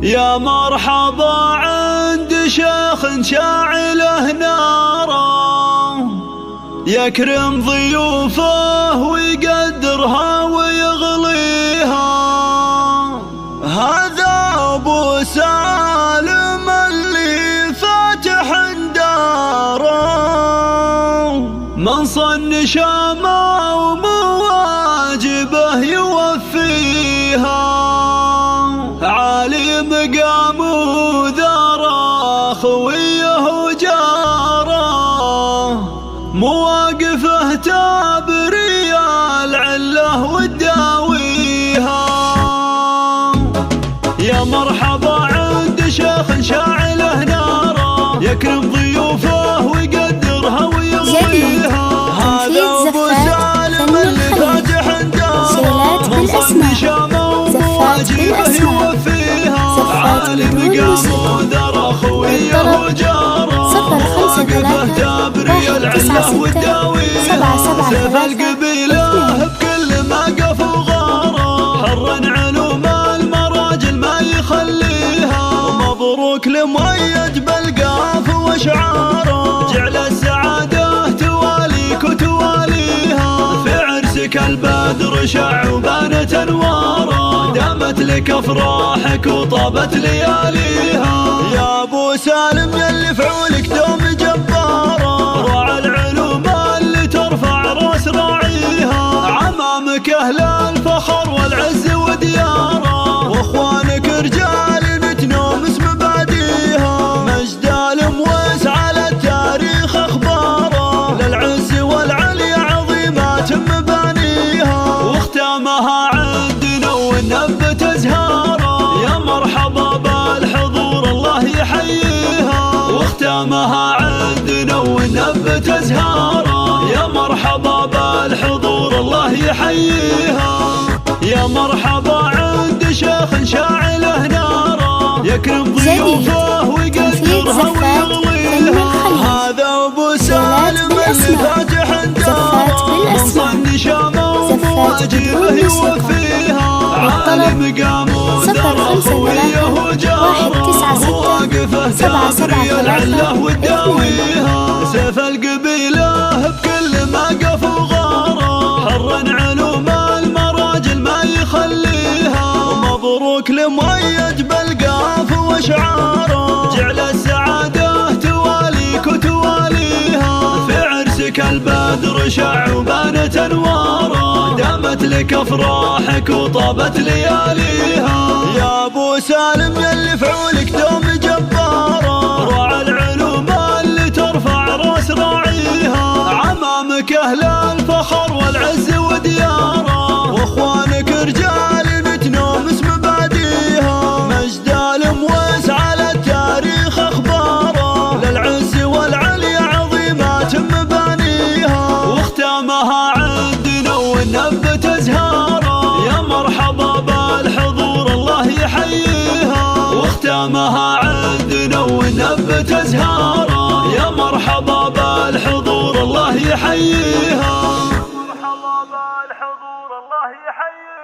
يا مرحبا عند شيخ شاعله ناره، يكرم ضيوفه ويقدرها ويغليها. هذا أبو سالم اللي فاتح داره، من صن شامه ومواجبه يوفيها. عالي مقام وذرى خويه وجاره، مواقفه تابري العله وتداويها. يا مرحبا عند شيخ شاعله ناره، يكرم ضيوفه ويقدرها ويغويها. هذا ابو سالم اللي فاتح داره، من صن شامه ومواجبه يوفيها. عالي مقام وذرى خويه وجاره، مواقفه تابري العله وتداويها. سيف القبيله بكل ما قف وغاره، حرا علوم المراجل ما يخليها. ومبروك لمؤيد بالقاف واشعاره، جعل السعاده تواليك وتواليها. في عرسك البدر شع وبانت انواره، دامت لك افراحك وطابت لياليها. يا ابو سالم يلي فعولك دوم جباره، راعى العلوم اللي ترفع راس راعيها. عمامك اهل الفخر والعز ودياره، واخوانك رجال نتنومس مباديها. مجد المويس على التاريخ اخباره، للعز والعلي عظيمات مبانيها. واختامها عندنا ونبت ازهاره، يا مرحبا بالحضور الله يحييها. واختامها عندنا ونبت ازهاره، يا مرحبا بالحضور الله يحييها. يا مرحبا عند شيخ شاعله ناره، يكرم ضيوفه ويقدرها ويغليها. هذا ابو سالم اللي فاتح داره، من صن شامه ومواجبه يوفيها. عالي مقام وذرى خويه وجاره، مواقفه تابري العله وتداويها. سيف القبيله بكل ما قف وغاره، حرا علوم المراجل ما يخليها. ومبروك لمؤيد بالقاف واشعاره، جعل السعاده تواليك وتواليها. في عرسك البدر شع وبانت انواره، دامت لك افراحك وطابت لياليها. يا ابو سالم يلي فعولك دوم جباره، راعى العلوم اللي ترفع راس راعيها. عمامك اهل الفخر والعز ودياره، واخوانك رجال نتنومس مباديها. مجد المويس على التاريخ اخباره، للعز والعلي عظيمات مبانيها. واختامها عندنا ونبت ازهاره، يا مرحبا بالحضور الله يحييها. واختامها عندنا ونبت ازهاره، يا مرحبا بالحضور الله يحييها. مرحبا بالحضور الله يحييها.